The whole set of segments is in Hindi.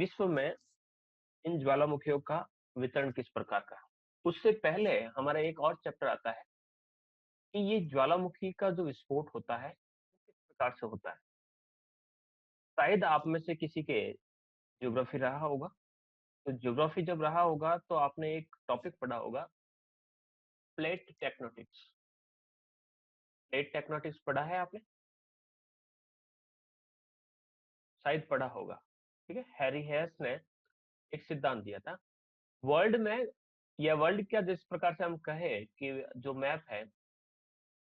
विश्व में इन ज्वालामुखियों का वितरण किस प्रकार का है। उससे पहले हमारा एक और चैप्टर आता है कि ये ज्वालामुखी का जो विस्फोट होता है, वो किस प्रकार से होता है। शायद आप में से किसी के ज्योग्राफी रहा होगा, तो ज्योग्राफी जब रहा होगा तो आपने एक टॉपिक पढ़ा होगा, प्लेट टेक्टोनिक्स। प्लेट टेक्टोनिक्स पढ़ा है आपने? शायद पढ़ा होगा। ठीक है, हैरी हेस ने एक सिद्धांत दिया था वर्ल्ड में, या वर्ल्ड क्या, जिस प्रकार से हम कहे कि जो मैप है,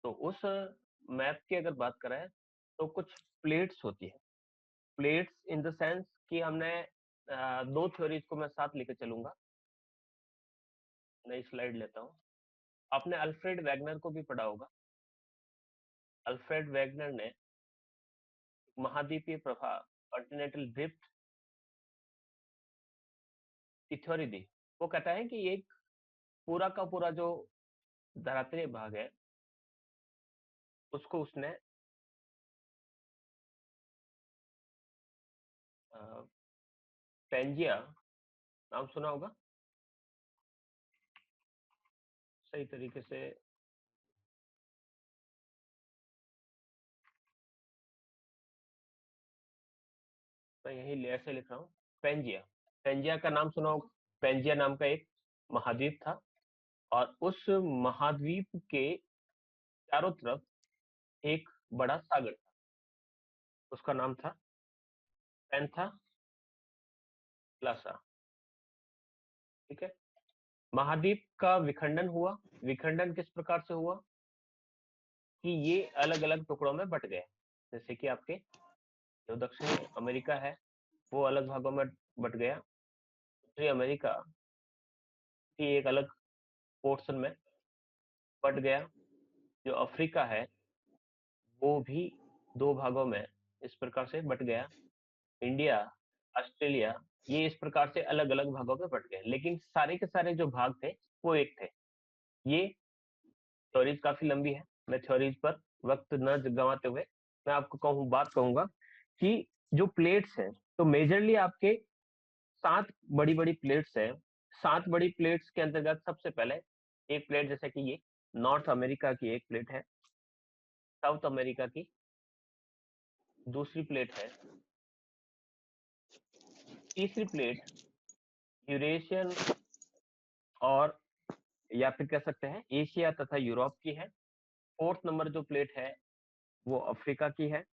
तो उस मैप की अगर बात करें तो कुछ प्लेट्स होती है। प्लेट्स इन द सेंस कि हमने दो थ्योरीज को मैं साथ लेकर चलूंगा। नई स्लाइड लेता हूँ। आपने अल्फ्रेड वैगनर को भी पढ़ा होगा। अल्फ्रेड वैगनर ने महाद्वीपीय प्रभाव, कॉन्टिनेंटल ड्रिफ्ट की थ्योरी दी। वो कहता है कि एक पूरा का पूरा जो धरातलीय भाग है, उसको उसने पेंजिया, नाम सुना होगा, सही तरीके से मैं यही ऐसे लिख रहा हूँ, पेंजिया। पेंजिया का नाम सुना होगा। पेंजिया नाम का एक महाद्वीप था, और उस महाद्वीप के चारों तरफ एक बड़ा सागर था। उसका नाम था पेंथा प्लासा। ठीक है, महाद्वीप का विखंडन हुआ। विखंडन किस प्रकार से हुआ कि ये अलग अलग टुकड़ों में बट गए। जैसे कि आपके जो दक्षिणी अमेरिका है वो अलग भागों में बट गया, उत्तरी अमेरिका की एक अलग पोर्शन में बट गया, जो अफ्रीका है वो भी दो भागों में इस प्रकार से बट गया, इंडिया, ऑस्ट्रेलिया, ये इस प्रकार से अलग अलग भागों में बट गए, लेकिन सारे के सारे जो भाग थे वो एक थे। ये थ्योरीज काफी लंबी है, मैं थ्योरीज पर वक्त न गंवाते हुए मैं आपको बात कहूंगा कि जो प्लेट्स हैं, तो मेजरली आपके 7 बड़ी बड़ी प्लेट्स हैं। 7 बड़ी प्लेट्स के अंतर्गत सबसे पहले एक प्लेट, जैसे कि ये नॉर्थ अमेरिका की एक प्लेट है, साउथ अमेरिका की दूसरी प्लेट है, तीसरी प्लेट यूरेशियन और या फिर कह सकते हैं एशिया तथा यूरोप की है। फोर्थ नंबर जो प्लेट है वो अफ्रीका की है।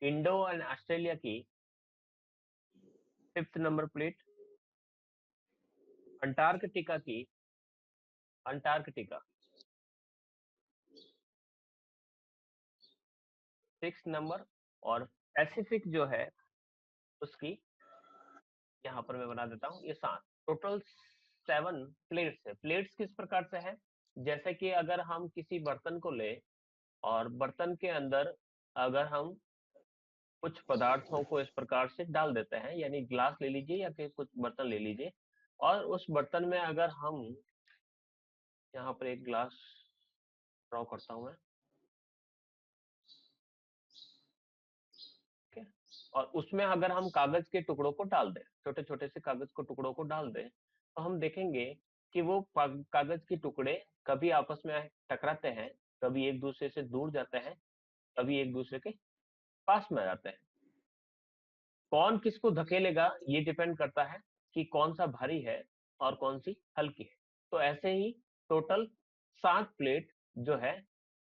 इंडो एंड ऑस्ट्रेलिया की फिफ्थ नंबर प्लेट। अंटार्कटिका की, अंटार्कटिका सिक्स नंबर, और पैसिफिक जो है उसकी यहाँ पर मैं बना देता हूँ, ये 7, टोटल 7 प्लेट्स है। प्लेट्स किस प्रकार से है, जैसे कि अगर हम किसी बर्तन को ले और बर्तन के अंदर अगर हम कुछ पदार्थों को इस प्रकार से डाल देते हैं, यानी ग्लास ले लीजिए या फिर कुछ बर्तन ले लीजिए, और उस बर्तन में अगर हम यहाँ पर एक ग्लास ड्रॉ करता हूँ मैं, ठीक है, और उसमें अगर हम कागज के टुकड़ों को डाल दें, छोटे छोटे से कागज के टुकड़ों को डाल दें, तो हम देखेंगे कि वो कागज के टुकड़े कभी आपस में टकराते हैं, कभी एक दूसरे से दूर जाते हैं, कभी एक दूसरे के पास में आ जाते हैं। कौन किसको धकेलेगा ये डिपेंड करता है कि कौन सा भारी है और कौन सी हल्की है। तो ऐसे ही टोटल 7 प्लेट जो है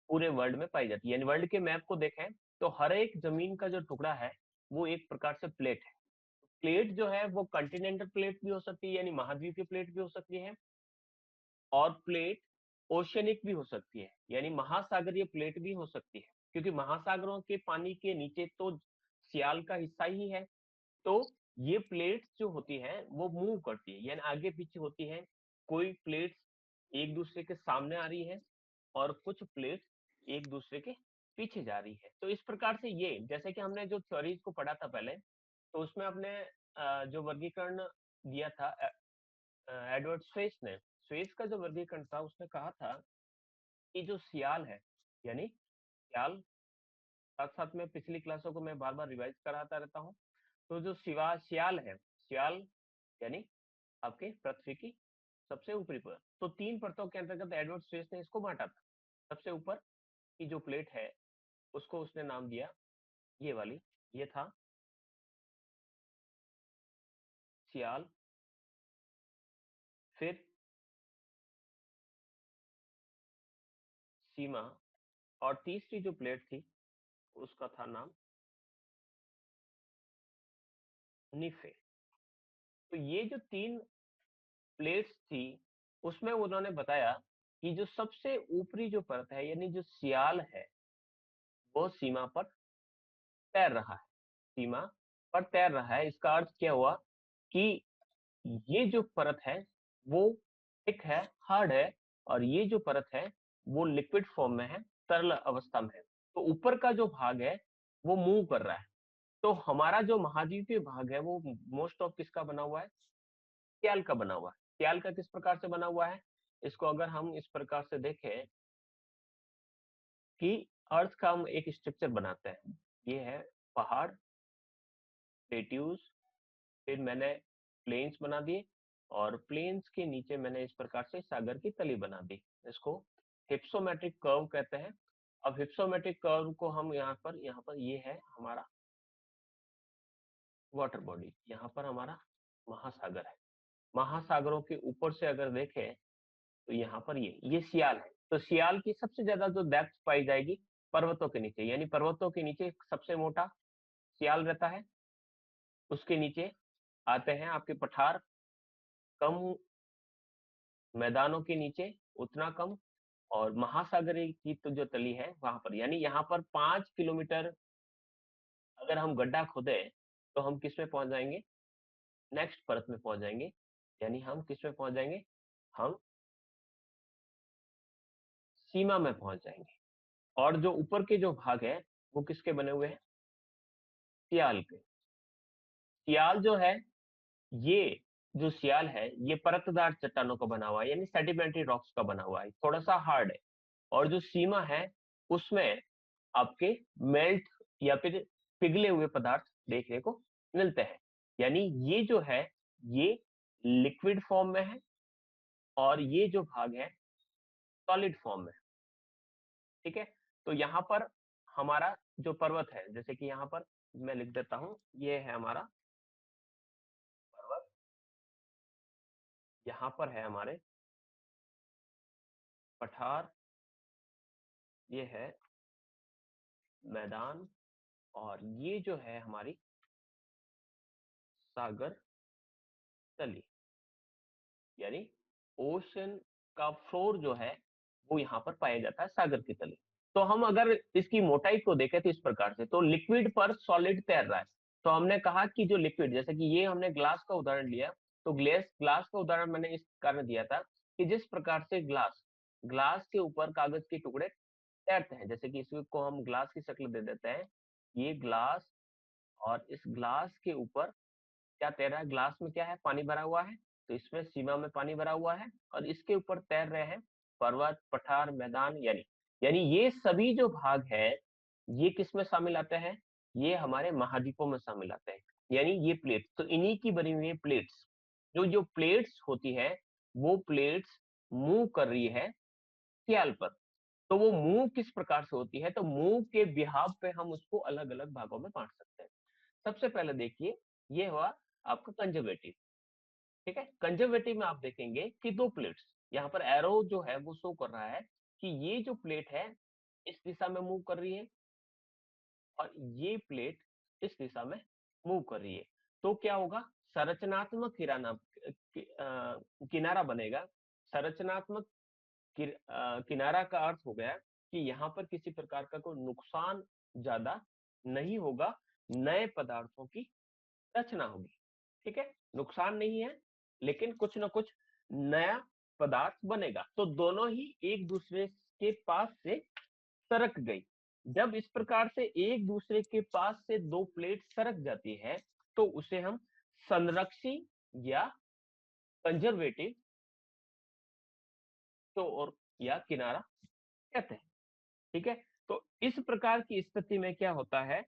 पूरे वर्ल्ड में पाई जाती है। यानी वर्ल्ड के मैप को देखें तो हर एक जमीन का जो टुकड़ा है वो एक प्रकार से प्लेट है। प्लेट जो है वो कॉन्टिनेंटल प्लेट भी हो सकती है, यानी महाद्वीपीय प्लेट भी हो सकती है, और प्लेट ओशियनिक भी हो सकती है, यानी महासागरीय प्लेट भी हो सकती है, क्योंकि महासागरों के पानी के नीचे तो सियाल का हिस्सा ही है। तो ये प्लेट्स जो होती हैं वो मूव करती है, यानी आगे पीछे होती है। कोई प्लेट्स एक दूसरे के सामने आ रही है और कुछ प्लेट्स एक दूसरे के पीछे जा रही है। तो इस प्रकार से ये, जैसे कि हमने जो थ्योरीज को पढ़ा था पहले, तो उसमें अपने जो वर्गीकरण दिया था एडवर्ड स्वेस ने, स्वेस का जो वर्गीकरण था उसने कहा था कि जो सियाल है, यानी सियाल, साथ साथ में पिछली क्लासों को मैं बार बार रिवाइज कराता रहता हूँ, तो जो सियाल है, सियाल यानी आपके पृथ्वी की सबसे ऊपरी परत। तो 3 परतों के अंतर्गत एडवर्ड स्ट्रेस ने इसको बांटा था। सबसे ऊपर की जो प्लेट है उसको उसने नाम दिया ये वाली, ये था सियाल। फिर सीमा, और तीसरी जो प्लेट थी उसका था नाम निफे। तो ये जो 3 प्लेट्स थी उसमें उन्होंने बताया कि जो सबसे ऊपरी जो परत है यानी जो सियाल है वो सीमा पर तैर रहा है, सीमा पर तैर रहा है। इसका अर्थ क्या हुआ कि ये जो परत है वो थिक है, हार्ड है, और ये जो परत है वो लिक्विड फॉर्म में है, तरल अवस्था में है। तो ऊपर का जो भाग है वो मूव कर रहा है। तो हमारा जो महाद्वीपीय भाग है वो मोस्ट ऑफ किसका बना हुआ है? सियाल का बना हुआ है। सियाल का किस प्रकार से बना हुआ है? इसको अगर हम इस प्रकार से देखें कि अर्थ का हम एक स्ट्रक्चर बनाते हैं, ये है पहाड़, प्लेट्यूज, फिर मैंने प्लेन्स बना दिए, और प्लेन्स के नीचे मैंने इस प्रकार से सागर की तली बना दी। इसको हिप्सोमेट्रिक कर्व कहते हैं। अब हिप्सोमेट्रिक कर्व को हम यहाँ पर ये है हमारा वाटर बॉडी, यहाँ पर हमारा महासागर है। महासागरों के ऊपर से अगर देखें तो यहाँ पर ये सियाल है। तो सियाल की सबसे ज्यादा जो डेप्थ पाई जाएगी पर्वतों के नीचे, यानी पर्वतों के नीचे सबसे मोटा सियाल रहता है। उसके नीचे आते हैं आपके पठार, कम मैदानों के नीचे उतना कम, और महासागर की तो जो तली है वहां पर, यानी यहाँ पर 5 किलोमीटर अगर हम गड्ढा खोदे तो हम किस में पहुंच जाएंगे? नेक्स्ट परत में पहुंच जाएंगे। यानी हम किस में पहुंच जाएंगे? हम सीमा में पहुंच जाएंगे। और जो ऊपर के जो भाग है वो किसके बने हुए हैं? सियाल के। सियाल जो है, ये जो सियाल है ये परतदार चट्टानों का बना हुआ है, यानी सेडिमेंट्री रॉक्स का बना हुआ है, थोड़ा सा हार्ड है। और जो सीमा है उसमें आपके मेल्ट या फिर पिघले हुए पदार्थ देखने को मिलते हैं। यानी ये जो है ये लिक्विड फॉर्म में है, और ये जो भाग है सॉलिड फॉर्म में। ठीक है। तो यहाँ पर हमारा जो पर्वत है, जैसे कि यहाँ पर मैं लिख देता हूं, ये है हमारा पर्वत, यहाँ पर है हमारे पठार, ये है मैदान, और ये जो है हमारी सागर तली, यानी ओशन का फ्लोर जो है वो यहाँ पर पाया जाता है सागर की तली। तो हम अगर इसकी मोटाई को देखें तो इस प्रकार से, तो लिक्विड पर सॉलिड तैर रहा है। तो हमने कहा कि जो लिक्विड, जैसे कि ये हमने ग्लास का उदाहरण लिया, तो ग्लास ग्लास का उदाहरण मैंने इस कारण दिया था कि जिस प्रकार से ग्लास ग्लास के ऊपर कागज के टुकड़े तैरते हैं, जैसे कि इसको हम ग्लास की शक्ल दे देते हैं, ये ग्लास, और इस ग्लास के ऊपर क्या तैर रहा है? ग्लास में क्या है? पानी भरा हुआ है। तो इसमें सीमा में पानी भरा हुआ है, और इसके ऊपर तैर रहे हैं पर्वत, पठार, मैदान, यानी यानी ये सभी जो भाग है ये किस में शामिल आते हैं? ये हमारे महाद्वीपों में शामिल आते हैं। यानी ये प्लेट्स, तो इन्हीं की बनी हुई प्लेट्स, जो जो प्लेट्स होती है वो प्लेट्स मूव कर रही है सियाल पर। तो वो मूव किस प्रकार से होती है? तो मूव के बिहाव पे हम उसको अलग अलग भागों में बांट सकते हैं। सबसे पहले देखिए, ये हुआ आपका कंजर्वेटिव। ठीक है। कंजर्वेटिव में आप देखेंगे कि 2 प्लेट्स, यहाँ पर एरो जो है वो शो कर रहा है कि ये जो प्लेट है इस दिशा में मूव कर रही है, और ये प्लेट इस दिशा में मूव कर रही है। तो क्या होगा? संरचनात्मक किनारा बनेगा। संरचनात्मक किनारा का अर्थ हो गया कि यहाँ पर किसी प्रकार का कोई नुकसान ज्यादा नहीं होगा, नए पदार्थों की रचना होगी। ठीक है। नुकसान नहीं है, लेकिन कुछ ना कुछ नया पदार्थ बनेगा। तो दोनों ही एक दूसरे के पास से सरक गई। जब इस प्रकार से एक दूसरे के पास से 2 प्लेट सरक जाती है तो उसे हम संरक्षी या कंजर्वेटिव तो या किनारा कहते हैं। ठीक है। तो इस प्रकार की स्थिति में क्या होता है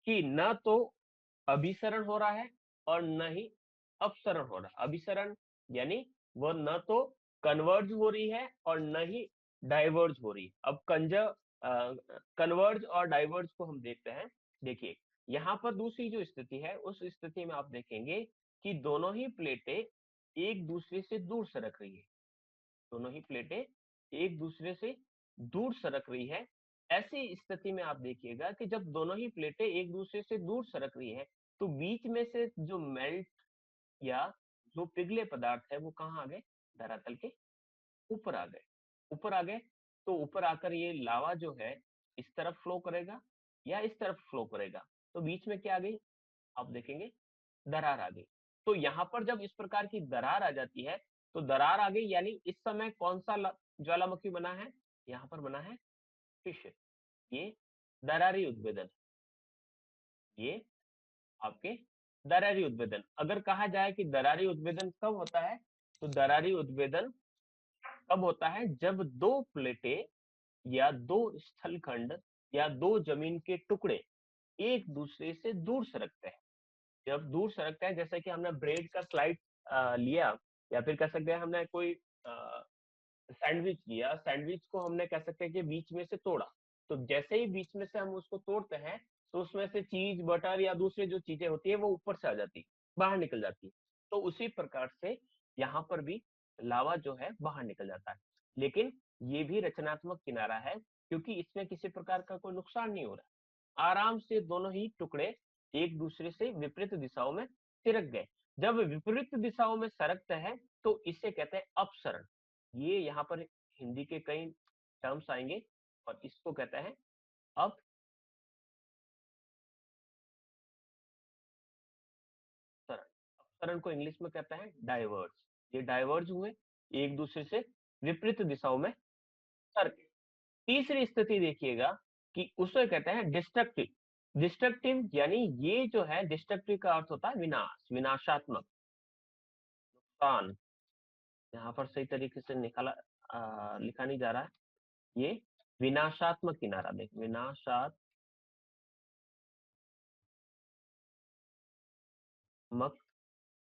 कि न तो अभिसरण हो रहा है और न ही अपसरण हो रहा है। अभिसरण यानी वो न तो कन्वर्ज हो रही है और न ही डाइवर्ज हो रही है। अब कन्वर्ज और डाइवर्ज को हम देखते हैं। देखिए यहाँ पर दूसरी जो स्थिति है, उस स्थिति में आप देखेंगे कि दोनों ही प्लेटें एक दूसरे से दूर सरक रही है। दोनों ही प्लेटें एक दूसरे से दूर सरक रही है। ऐसी स्थिति में आप देखिएगा कि जब दोनों ही प्लेटें एक दूसरे से दूर सरक रही है, तो बीच में से जो मेल्ट या जो पिघले पदार्थ है वो कहाँ आ गए? धरातल के ऊपर आ गए। ऊपर आ गए तो ऊपर आकर ये लावा जो है इस तरफ फ्लो करेगा या इस तरफ फ्लो करेगा। तो बीच में क्या आ गई? आप देखेंगे दरार आ गई। तो यहाँ पर जब इस प्रकार की दरार आ जाती है, तो दरार आ गई यानी इस समय कौन सा ज्वालामुखी बना है? यहाँ पर बना है फिशर। ये दरारी उद्भेदन, ये आपके दरारी उद्भेदन। अगर कहा जाए कि दरारी उद्भेदन कब होता है, तो दरारी उद्भेदन कब होता है? जब दो प्लेटें या दो स्थलखंड या दो जमीन के टुकड़े एक दूसरे से दूर सरकते हैं। जब दूर सरकते हैं, जैसे कि हमने ब्रेड का स्लाइड लिया, या फिर कह सकते हैं हमने कोई सैंडविच लिया, सैंडविच को हमने कह सकते हैं कि बीच में से तोड़ा। तो जैसे ही बीच में से हम उसको तोड़ते हैं, तो उसमें से चीज बटर या दूसरी जो चीजें होती है वो ऊपर से आ जाती है, बाहर निकल जाती है। तो उसी प्रकार से यहाँ पर भी लावा जो है बाहर निकल जाता है। लेकिन ये भी रचनात्मक किनारा है, क्योंकि इसमें किसी प्रकार का कोई नुकसान नहीं हो रहा। आराम से दोनों ही टुकड़े एक दूसरे से विपरीत दिशाओं में सिरक गए। जब विपरीत दिशाओं में सरकते हैं तो इसे कहते हैं अपसरण। ये यहाँ पर हिंदी के कई टर्म्स आएंगे और इसको कहते हैं अपसरण। अपसरण को इंग्लिश में कहते हैं डाइवर्ज। ये डाइवर्ज हुए, एक दूसरे से विपरीत दिशाओं में सरके। तीसरी स्थिति देखिएगा कि उसे कहते हैं डिस्ट्रक्टिव। डिस्ट्रक्टिव यानी ये जो है, डिस्ट्रक्टिव का अर्थ होता है विनाश, विनाशात्मक, नुकसान। यहाँ पर सही तरीके से लिखा नहीं जा रहा है। ये विनाशात्मक किनारा, देख, विनाशात्मक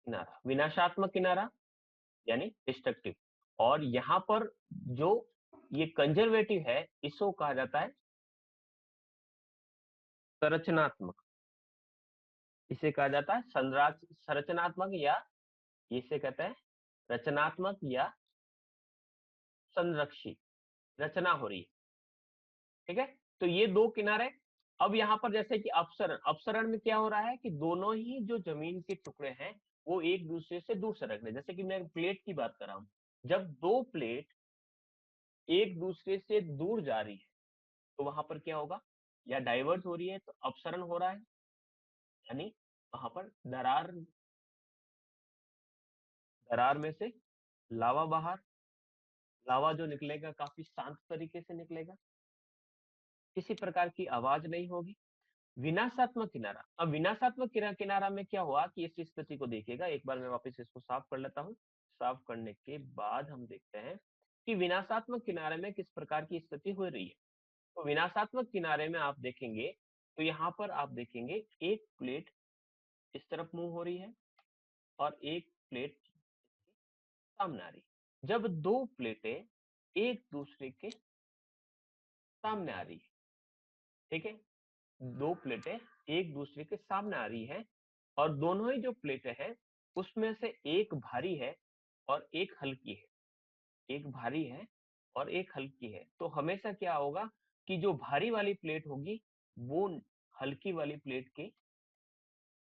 किनारा, विनाशात्मक किनारा यानी डिस्ट्रक्टिव। और यहाँ पर जो ये कंजर्वेटिव है, इसको कहा जाता है संरचनात्मक। इसे कहा जाता है संरचनात्मक, या इसे कहते हैं रचनात्मक या संरक्षी, रचना हो रही है। ठीक है, तो ये दो किनारे। अब यहाँ पर जैसे कि अपसरण, अपसरण में क्या हो रहा है कि दोनों ही जो जमीन के टुकड़े हैं वो एक दूसरे से दूर सरक रहे। जैसे कि मैं प्लेट की बात कर रहा हूँ, जब दो प्लेट एक दूसरे से दूर जा रही है तो वहां पर क्या होगा? या डाइवर्ट हो रही है तो अपसरण हो रहा है, यानी वहां पर दरार, दरार में से लावा बाहर, लावा जो निकलेगा काफी शांत तरीके से निकलेगा, किसी प्रकार की आवाज नहीं होगी। विनाशात्मक किनारा, अब विनाशात्मक किनारा में क्या हुआ कि इस स्थिति को देखिएगा। एक बार मैं वापस इसको साफ कर लेता हूँ। साफ करने के बाद हम देखते हैं कि विनाशात्मक किनारे में किस प्रकार की स्थिति हो रही है। तो विनाशात्मक किनारे में आप देखेंगे तो यहाँ पर आप देखेंगे एक प्लेट इस तरफ मूव हो रही है और एक प्लेट सामने आ रही है। जब दो प्लेटें एक दूसरे के सामने आ रही है, ठीक है, दो प्लेटें एक दूसरे के सामने आ रही है और दोनों ही जो प्लेटें हैं उसमें से एक भारी है और एक हल्की है। एक भारी है और एक हल्की है। तो हमेशा क्या होगा कि जो भारी वाली प्लेट होगी वो हल्की वाली प्लेट के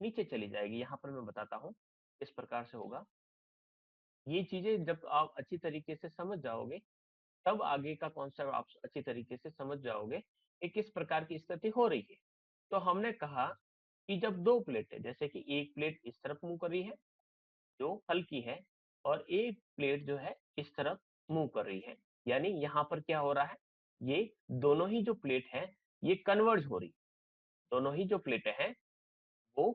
नीचे चली जाएगी। यहाँ पर मैं बताता हूँ इस प्रकार से होगा। ये चीजें जब आप अच्छी तरीके से समझ जाओगे, तब आगे का कॉन्सेप्ट आप अच्छी तरीके से समझ जाओगे कि किस प्रकार की स्थिति हो रही है। तो हमने कहा कि जब दो प्लेटें, जैसे कि एक प्लेट इस तरफ मूव कर रही है जो हल्की है, और एक प्लेट जो है इस तरफ मूव कर रही है, यानी यहाँ पर क्या हो रहा है, ये दोनों ही जो प्लेट है ये कन्वर्ज हो रही, दोनों ही जो प्लेटें हैं वो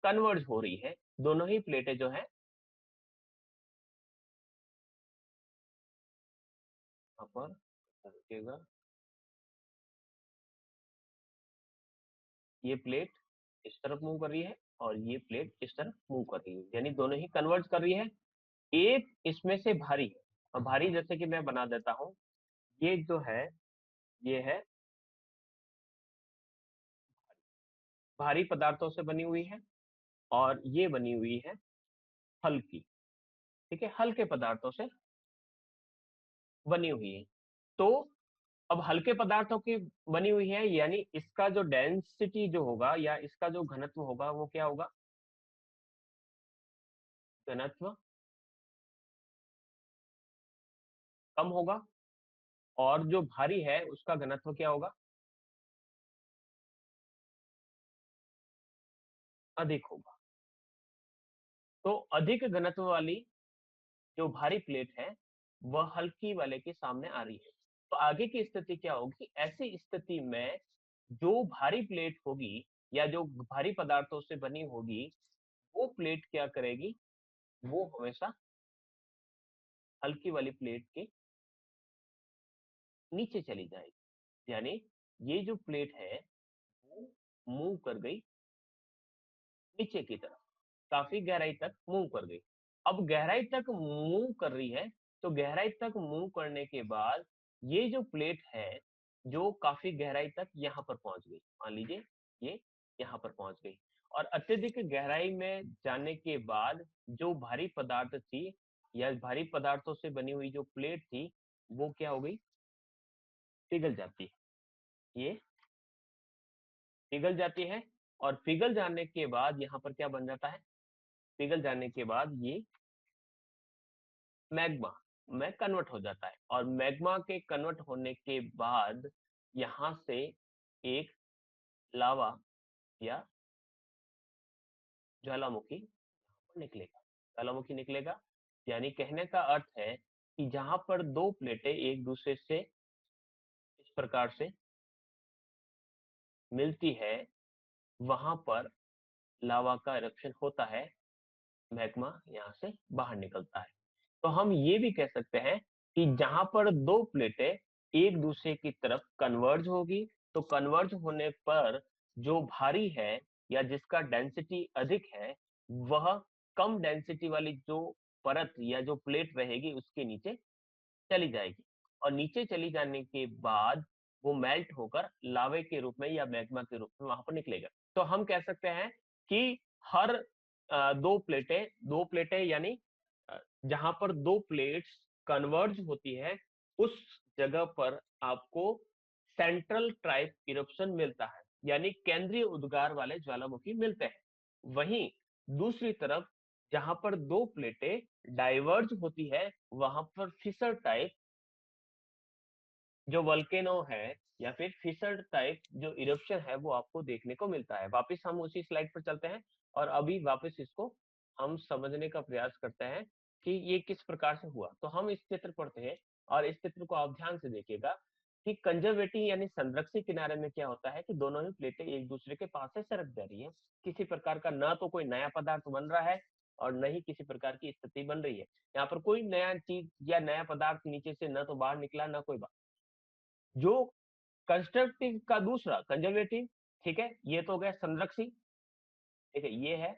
कन्वर्ज हो रही है। दोनों ही प्लेटें जो है यहाँ पर, देखिएगा, ये प्लेट इस तरफ मूव कर रही है और ये प्लेट इस तरफ मूव कर रही है, यानी दोनों ही कन्वर्ज कर रही है। एक इसमें से भारी है, और भारी जैसे कि मैं बना देता हूं, ये जो है ये है भारी पदार्थों से बनी हुई है, और ये बनी हुई है हल्की। ठीक है, हल्के पदार्थों से बनी हुई है। तो अब हल्के पदार्थों की बनी हुई है, यानी इसका जो डेंसिटी जो होगा या इसका जो घनत्व होगा वो क्या होगा? घनत्व कम होगा, और जो भारी है उसका घनत्व क्या होगा? अधिक होगा। तो अधिक घनत्व वाली जो भारी प्लेट है वह हल्की वाले के सामने आ रही है। तो आगे की स्थिति क्या होगी? ऐसी स्थिति में जो भारी प्लेट होगी या जो भारी पदार्थों से बनी होगी, वो प्लेट क्या करेगी? वो हमेशा हल्की वाली प्लेट के नीचे चली जाएगी। यानी ये जो प्लेट है वो मूव कर गई नीचे की तरफ, काफी गहराई तक मूव कर गई। अब गहराई तक मूव कर रही है, तो गहराई तक मूव करने के बाद ये जो प्लेट है जो काफी गहराई तक यहाँ पर पहुंच गई, मान लीजिए ये यहाँ पर पहुंच गई, और अत्यधिक गहराई में जाने के बाद जो भारी पदार्थ थी या भारी पदार्थों से बनी हुई जो प्लेट थी वो क्या हो गई? पिघल जाती है। ये पिघल जाती है, और पिघल जाने के बाद यहाँ पर क्या बन जाता है? पिघल जाने के बाद ये मैग्मा में कन्वर्ट हो जाता है, और मैग्मा के कन्वर्ट होने के बाद यहाँ से एक लावा या ज्वालामुखी निकलेगा। ज्वालामुखी निकलेगा, यानी कहने का अर्थ है कि जहां पर दो प्लेटें एक दूसरे से इस प्रकार से मिलती है, वहां पर लावा का इरप्शन होता है, मैग्मा यहाँ से बाहर निकलता है। तो हम ये भी कह सकते हैं कि जहां पर दो प्लेटें एक दूसरे की तरफ कन्वर्ज होगी, तो कन्वर्ज होने पर जो भारी है या जिसका डेंसिटी अधिक है, वह कम डेंसिटी वाली जो परत या जो प्लेट रहेगी उसके नीचे चली जाएगी, और नीचे चली जाने के बाद वो मेल्ट होकर लावे के रूप में या मैग्मा के रूप में वहां पर निकलेगा। तो हम कह सकते हैं कि हर दो प्लेटें यानी जहां पर दो प्लेट्स कन्वर्ज होती है, उस जगह पर आपको सेंट्रल ट्राइप इरप्शन मिलता है, यानी केंद्रीय उद्गार वाले ज्वालामुखी मिलते हैं। वहीं दूसरी तरफ जहां पर दो प्लेटें डाइवर्ज होती है, वहां पर फिशर टाइप जो वल्केनो है या फिर फिशर टाइप जो इरप्शन है वो आपको देखने को मिलता है। वापस हम उसी स्लाइड पर चलते हैं, और अभी वापस इसको हम समझने का प्रयास करते हैं कि ये किस प्रकार से हुआ। तो हम इस चित्र पढ़ते हैं, और इस चित्र को आप ध्यान से देखिएगा कि कंजर्वेटिव यानी संरक्षी किनारे में क्या होता है कि दोनों ही प्लेटें एक दूसरे के पास से सरक जा रही है। किसी प्रकार का ना तो कोई नया पदार्थ बन रहा है और न ही किसी प्रकार की स्थिति बन रही है। यहाँ पर कोई नया चीज या नया पदार्थ नीचे से न तो बाहर निकला, ना कोई जो कंस्ट्रक्टिव का दूसरा कंजर्वेटिव। ठीक है, ये तो हो गया संरक्षी। ठीक है, ये है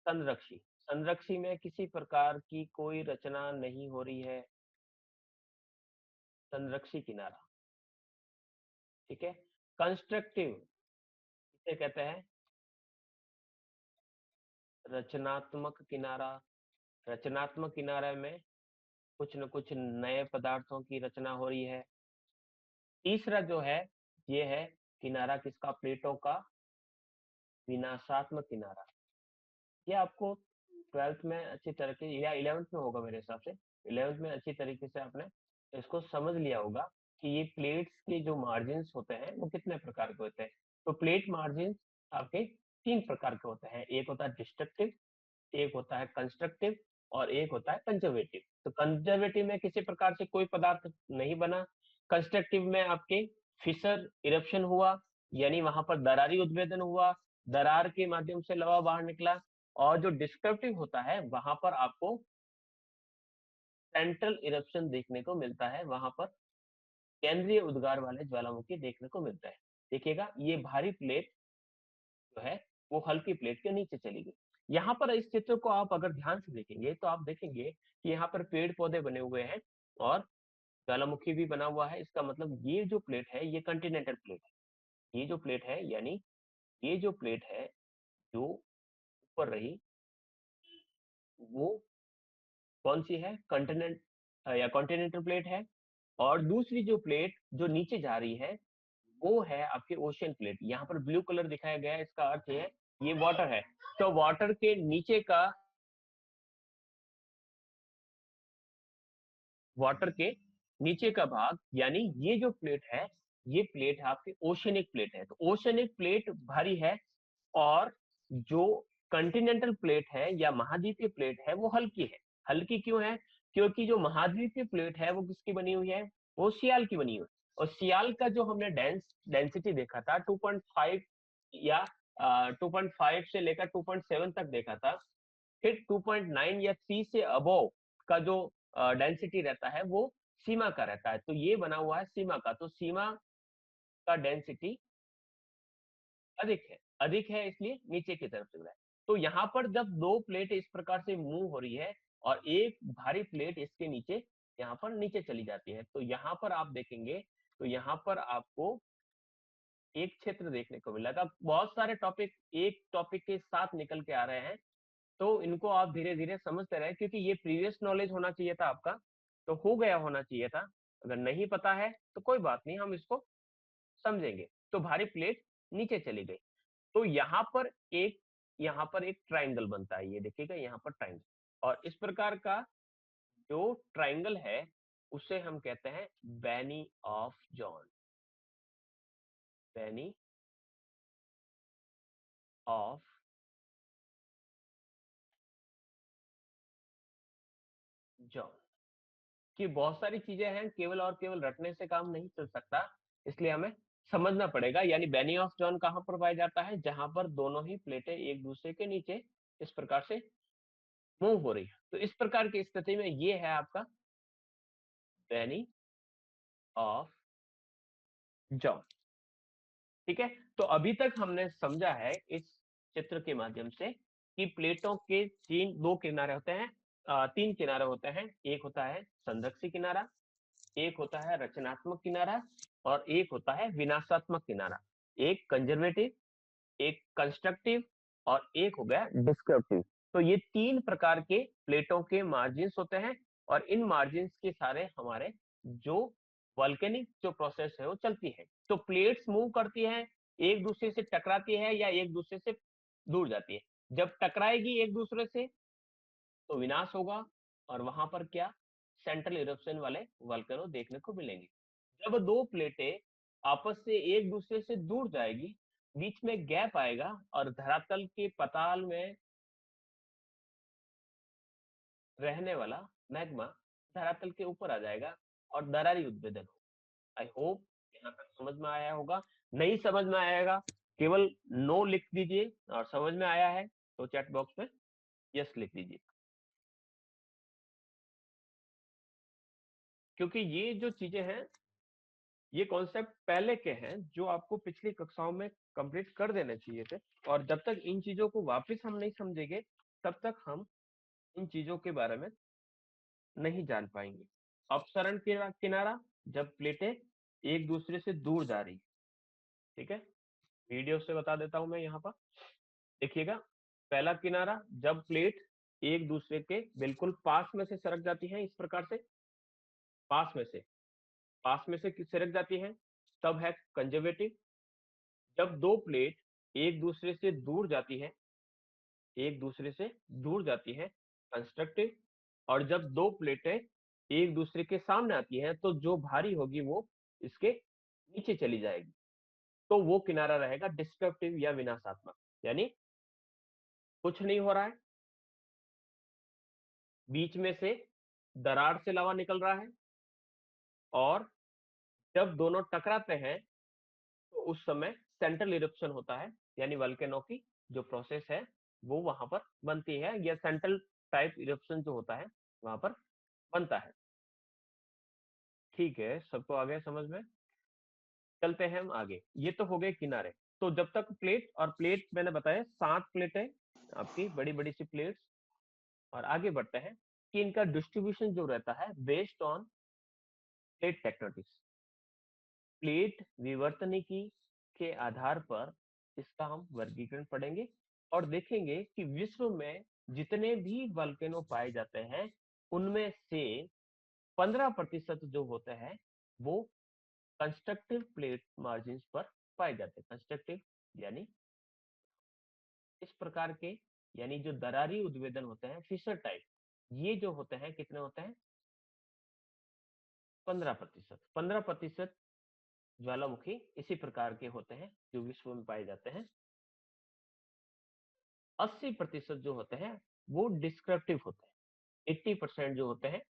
संरक्षी। संरक्षी में किसी प्रकार की कोई रचना नहीं हो रही है, संरक्षी किनारा। ठीक है, कंस्ट्रक्टिव इसे कहते हैं रचनात्मक किनारा। रचनात्मक किनारे में कुछ न कुछ नए पदार्थों की रचना हो रही है। तीसरा जो है ये है किनारा किसका? प्लेटों का विनाशात्मक किनारा। ये आपको 12th में अच्छी तरीके या 11th में होगा मेरे हिसाब से। 11th में अच्छी तरीके से आपने इसको समझ लिया होगा कि ये प्लेट्स के जो मार्जिन्स होते हैं वो कितने प्रकार के होते हैं। तो प्लेट मार्जिन आपके 3 प्रकार के होते हैं। एक होता है डिस्ट्रक्टिव, एक होता है कंस्ट्रक्टिव, और एक होता है कंजर्वेटिव। तो कंजर्वेटिव में किसी प्रकार से कोई पदार्थ नहीं बना। कंस्ट्रक्टिव में आपके फिशर इरप्शन हुआ, यानी वहां पर दरारी उद्भेदन हुआ, दरार के माध्यम से लवा बाहर निकला। और जो डिस्क्रिप्टिव होता है वहां पर आपको सेंट्रल इरप्शन देखने को मिलता है, वहां पर केंद्रीय उद्गार वाले ज्वालामुखी देखने को मिलता है। देखिएगा ये भारी प्लेट जो है वो हल्की प्लेट के नीचे चली गई। यहाँ पर इस चित्र को आप अगर ध्यान से देखेंगे तो आप देखेंगे कि यहाँ पर पेड़ पौधे बने हुए हैं और ज्वालामुखी भी बना हुआ है। इसका मतलब ये जो प्लेट है ये कॉन्टिनेंटल प्लेट है। ये जो प्लेट है यानी ये जो प्लेट है जो ऊपर रही वो कौन सी है, कॉन्टिनेंट या कॉन्टिनेंटल प्लेट है। और दूसरी जो प्लेट जो नीचे जा रही है वो है आपकी ओशियन प्लेट। यहाँ पर ब्लू कलर दिखाया गया है, इसका अर्थ है ये वाटर है। तो वाटर के नीचे का, वाटर के नीचे का भाग यानी ये जो प्लेट है ये प्लेट है आपकी ओशनिक प्लेट है। तो ओशनिक प्लेट भारी है और जो कॉन्टिनेंटल प्लेट है या महाद्वीपीय प्लेट है वो हल्की है। हल्की क्यों है? क्योंकि जो महाद्वीपीय प्लेट है वो किसकी बनी हुई है? वो सियाल की बनी हुई है। और सियाल का जो हमने डेंसिटी देखा था 2.5 या 2.5 से लेकर 2.7 तक देखा था। फिर 2.9 या 3 से अबोव का जो डेंसिटी रहता है वो सीमा का रहता है। तो ये बना हुआ है सीमा का। तो सीमा का डेंसिटी अधिक है इसलिए नीचे की तरफ चल रहा है। तो यहाँ पर जब दो प्लेट इस प्रकार से मूव हो रही है और एक भारी प्लेट इसके नीचे यहाँ पर नीचे चली जाती है, तो यहाँ पर आप देखेंगे तो यहाँ पर आपको एक क्षेत्र देखने को मिलेगा। बहुत सारे टॉपिक एक टॉपिक के साथ निकल के आ रहे हैं, तो इनको आप धीरे धीरे समझते रहे, क्योंकि ये प्रीवियस नॉलेज होना चाहिए था आपका, तो हो गया होना चाहिए था। अगर नहीं पता है तो कोई बात नहीं, हम इसको समझेंगे। तो भारी प्लेट नीचे चली गई, तो यहाँ पर एक ट्राइंगल बनता है। ये देखिएगा यहाँ पर ट्राइंगल, और इस प्रकार का जो ट्राइंगल है उसे हम कहते हैं बैनी ऑफ जॉन। बैनी ऑफ जॉन की बहुत सारी चीजें हैं, केवल और केवल रटने से काम नहीं चल सकता, इसलिए हमें समझना पड़ेगा। यानी बैनी ऑफ जॉन कहां पर पाया जाता है? जहां पर दोनों ही प्लेटें एक दूसरे के नीचे इस प्रकार से मूव हो रही है। तो इस प्रकार की स्थिति में ये है आपका बैनी ऑफ जॉन। ठीक है, तो अभी तक हमने समझा है इस चित्र के माध्यम से कि प्लेटों के दो किनारे होते हैं, तीन किनारे होते हैं। एक होता है संरक्षी किनारा, एक होता है रचनात्मक किनारा, और एक होता है विनाशात्मक किनारा। एक कंजर्वेटिव, एक कंस्ट्रक्टिव, और एक हो गया डिस्क्रिप्टिव। तो ये तीन प्रकार के प्लेटों के मार्जिन्स होते हैं, और इन मार्जिन्स के सारे हमारे जो वॉल्केनिक जो प्रोसेस है वो चलती है। तो प्लेट्स मूव करती है, एक दूसरे से टकराती है या एक दूसरे से दूर जाती है। जब टकराएगी एक दूसरे से तो विनाश होगा, और वहां पर क्या, सेंट्रल इरप्शन वाले वॉल्केनो देखने को मिलेंगे। जब दो प्लेटें आपस से एक दूसरे से दूर जाएगी, बीच में गैप आएगा और धरातल के पताल में रहने वाला मैग्मा धरातल के ऊपर आ जाएगा और दरारी उद्भेदन होगा। आई होप यहाँ तक समझ में आया होगा। नहीं समझ में आएगा केवल नो लिख दीजिए, और समझ में आया है तो चैट बॉक्स में यस लिख दीजिए। क्योंकि ये जो चीजें हैं ये कॉन्सेप्ट पहले के हैं जो आपको पिछली कक्षाओं में कंप्लीट कर देने चाहिए थे, और जब तक इन चीजों को वापस हम नहीं समझेंगे तब तक हम इन चीजों के बारे में नहीं जान पाएंगे। अपसरण किनारा, जब प्लेटें एक दूसरे से दूर जा रही, ठीक है, वीडियो से बता देता हूं मैं यहाँ पर। देखिएगा, पहला किनारा जब प्लेट एक दूसरे के बिल्कुल पास में से सरक जाती है, इस प्रकार से पास में से सरक जाती है, तब है कंजर्वेटिव। जब दो प्लेट एक दूसरे से दूर जाती है, कंस्ट्रक्टिव। और जब दो प्लेटें एक दूसरे के सामने आती हैं तो जो भारी होगी वो इसके नीचे चली जाएगी, तो वो किनारा रहेगा डिस्ट्रक्टिव या विनाशात्मक। यानी कुछ नहीं हो रहा है, बीच में से दरार से लावा निकल रहा है, और जब दोनों टकराते हैं तो उस समय सेंट्रल इरप्शन होता है, यानी वल्केनो की जो प्रोसेस है वो वहां पर बनती है, या सेंट्रल टाइप इरप्शन जो होता है वहां पर बनता है। ठीक है, सबको आ गया समझ में? चलते हैं हम आगे। ये तो हो गए किनारे। तो जब तक प्लेट, और प्लेट मैंने बताया 7 प्लेटें आपकी बड़ी-बड़ी सी प्लेट्स। और आगे बढ़ते हैं कि इनका डिस्ट्रीब्यूशन जो रहता है based on plate tectonics. Plate विवर्तनिकी के आधार पर इसका हम वर्गीकरण पढ़ेंगे और देखेंगे कि विश्व में जितने भी वल्केनो पाए जाते हैं उनमें से 15% जो होते हैं वो कंस्ट्रक्टिव प्लेट मार्जिन पर पाए जाते हैं। कंस्ट्रक्टिव यानी इस प्रकार के, यानी जो दरारी उद्वेदन होते हैं फिशर टाइप, ये जो होते हैं कितने होते हैं? 15%। 15% ज्वालामुखी इसी प्रकार के होते हैं जो विश्व में पाए जाते हैं। 80% जो होते हैं वो डिस्क्रिप्टिव होते हैं। 80% जो होते हैं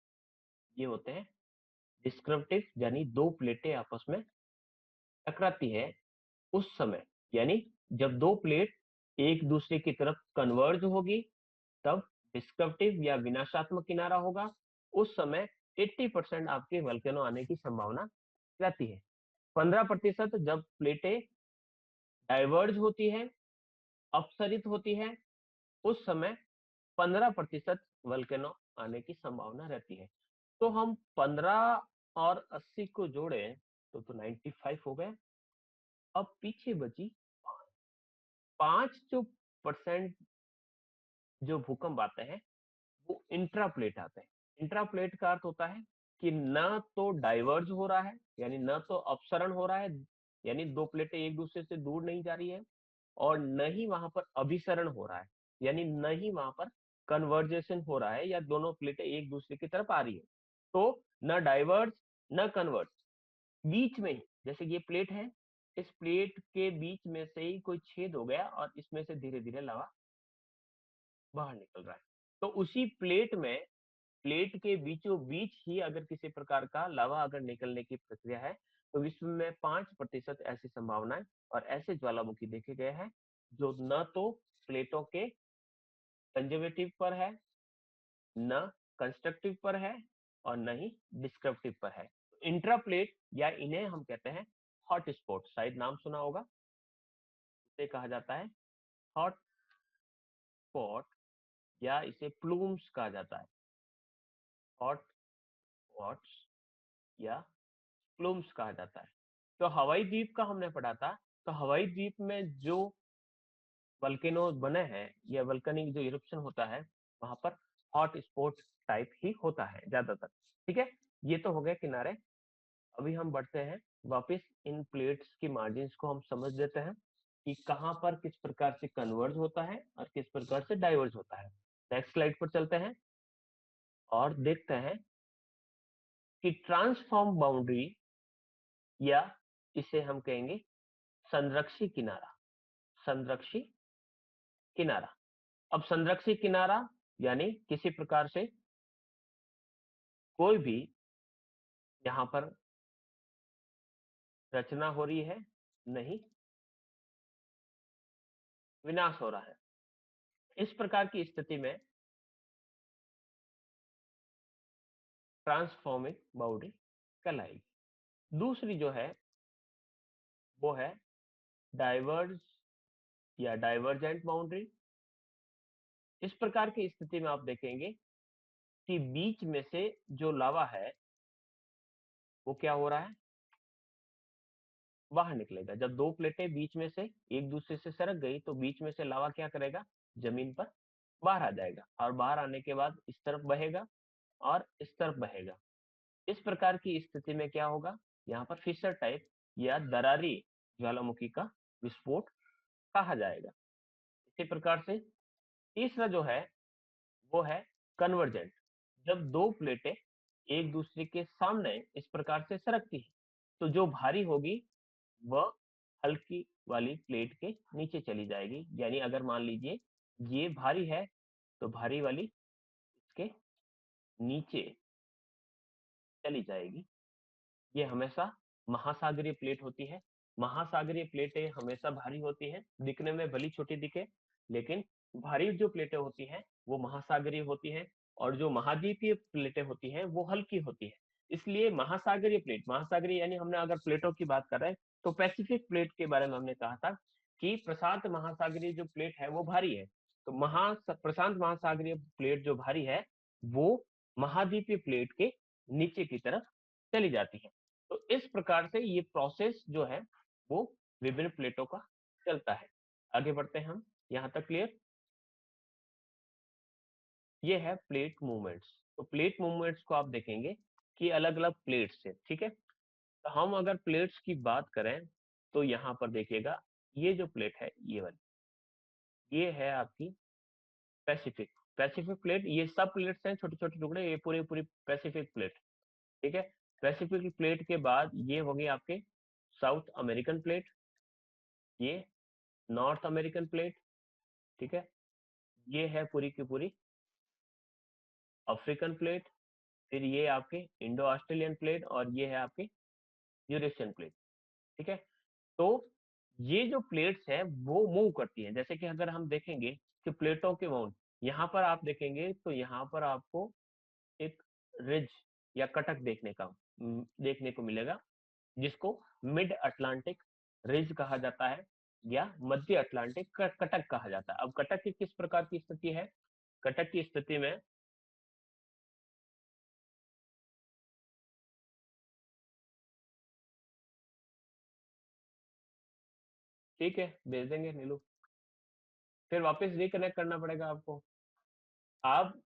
ये होते हैं डिस्क्रिप्टिव, यानी दो प्लेटें आपस में टकराती है उस समय, यानी जब दो प्लेट एक दूसरे की तरफ कन्वर्ज होगी तब डिस्क्रिप्टिव या विनाशात्मक किनारा होगा। उस समय 80% आपके वल्केनो आने की संभावना रहती है। 15% जब प्लेटें डाइवर्ज होती है, अपसरित होती है, उस समय 15% वल्केनो आने की संभावना रहती है। तो हम 15 और 80 को जोड़े तो 95 हो गए। अब पीछे बची 5 जो परसेंट जो भूकंप आते हैं वो इंट्राप्लेट आते हैं। इंट्राप्लेट का अर्थ होता है कि न तो डाइवर्ज हो रहा है, यानी न तो अपसरण हो रहा है, यानी दो प्लेटें एक दूसरे से दूर नहीं जा रही है, और न ही वहां पर अभिसरण हो रहा है, यानी न ही वहां पर कन्वर्जेशन हो रहा है या दोनों प्लेटें एक दूसरे की तरफ आ रही है। तो न डाइवर्ज न कन्वर्ज, बीच में ही, जैसे ये प्लेट है, इस प्लेट के बीच में से ही कोई छेद हो गया और इसमें से धीरे धीरे लावा बाहर निकल रहा है। तो उसी प्लेट में, प्लेट के बीचों बीच ही अगर किसी प्रकार का लावा अगर निकलने की प्रक्रिया है तो विश्व में 5% ऐसी संभावनाएं और ऐसे ज्वालामुखी देखे गए हैं जो न तो प्लेटों के कंजर्वेटिव पर है, न कंस्ट्रक्टिव पर है, और न ही डिस्क्रिप्टिव पर है। इंट्राप्लेट या इन्हें हम कहते हैं हॉट स्पॉट, शायद नाम सुना होगा, इसे कहा जाता है हॉट स्पॉट या इसे प्लूम्स कहा जाता है। हॉट स्पॉट्स या प्लूम्स कहा जाता है। तो हवाई द्वीप का हमने पढ़ा था। तो हवाई द्वीप में जो वल्केनो बने हैं या वल्कनिक जो इरप्शन होता है वहां पर हॉट स्पॉट टाइप ही होता है ज्यादातर। ठीक है, ये तो हो गए किनारे। अभी हम बढ़ते हैं वापस इन प्लेट्स की मार्जिन्स को हम समझ लेते हैं कि कहां पर किस प्रकार से कन्वर्ज होता है और किस प्रकार से डाइवर्ज होता है। नेक्स्ट स्लाइड पर चलते हैं और देखते हैं कि ट्रांसफॉर्म बाउंड्री, या इसे हम कहेंगे संरक्षी किनारा। संरक्षी किनारा। अब संरक्षी किनारा यानी किसी प्रकार से कोई भी यहाँ पर रचना हो रही है, नहीं विनाश हो रहा है। इस प्रकार की स्थिति में ट्रांसफॉर्मिंग बाउंड्री कहलाएगी। दूसरी जो है वो है डाइवर्ज या डाइवर्जेंट बाउंड्री। इस प्रकार की स्थिति में आप देखेंगे कि बीच में से जो लावा है वो क्या हो रहा है, बाहर निकलेगा। जब दो प्लेटें बीच में से एक दूसरे से सरक गई तो बीच में से लावा क्या करेगा, जमीन पर बाहर आ जाएगा, और बाहर आने के बाद इस तरफ बहेगा और इस तरफ बहेगा। इस प्रकार की स्थिति में क्या होगा, यहाँ पर फिशर टाइप या दरारी ज्वालामुखी का विस्फोट कहा जाएगा। इसी प्रकार से तीसरा जो है वो है कन्वर्जेंट। जब दो प्लेटें एक दूसरे के सामने इस प्रकार से सरकती है तो जो भारी होगी वह हल्की वाली प्लेट के नीचे चली जाएगी। यानी अगर मान लीजिए ये भारी है तो भारी वाली इसके नीचे चली जाएगी। ये हमेशा महासागरीय प्लेट होती है। महासागरीय प्लेटें हमेशा भारी होती हैं, दिखने में भली छोटी दिखे, लेकिन भारी जो प्लेटें होती हैं वो महासागरीय होती हैं, और जो महाद्वीपीय प्लेटें होती हैं वो हल्की होती है। इसलिए महासागरीय यानी हमने अगर प्लेटों की बात कर रहे हैं तो पैसिफिक प्लेट के बारे में हमने कहा था कि प्रशांत महासागरीय जो प्लेट है वो भारी है। तो प्रशांत महासागरीय प्लेट जो भारी है वो महाद्वीपीय प्लेट के नीचे की तरफ चली जाती है। तो इस प्रकार से ये प्रोसेस जो है वो विभिन्न प्लेटों का चलता है। आगे बढ़ते हैं हम, यहां तक क्लियर? ये है प्लेट मूवमेंट्स। तो प्लेट मूवमेंट्स को आप देखेंगे कि अलग अलग प्लेट्स है, ठीक है। तो हम अगर प्लेट्स की बात करें तो यहाँ पर देखिएगा, ये जो प्लेट है ये वाली, ये है आपकी पैसिफिक पैसिफिक प्लेट। ये सब प्लेट्स हैं छोटे छोटे टुकड़े, ये पूरी पूरी पैसिफिक प्लेट, ठीक है। पैसिफिक प्लेट के बाद ये हो गई आपके साउथ अमेरिकन प्लेट, ये नॉर्थ अमेरिकन प्लेट, ठीक है। ये है पूरी की पूरी अफ्रीकन प्लेट, फिर ये आपके इंडो ऑस्ट्रेलियन प्लेट, और ये है आपके यूरेशियन प्लेट, ठीक है। तो ये जो प्लेट्स है वो मूव करती है। जैसे कि अगर हम देखेंगे कि प्लेटों के माउंट, यहाँ पर आप देखेंगे तो यहाँ पर आपको एक रिज या कटक देखने को मिलेगा, जिसको मिड अटलांटिक रिज कहा जाता है या मध्य अटलांटिक कटक कहा जाता है। अब कटक की किस प्रकार की स्थिति है? कटक की स्थिति में, ठीक है भेज देंगे नीलू, फिर वापस रिकनेक्ट करना पड़ेगा आपको। आप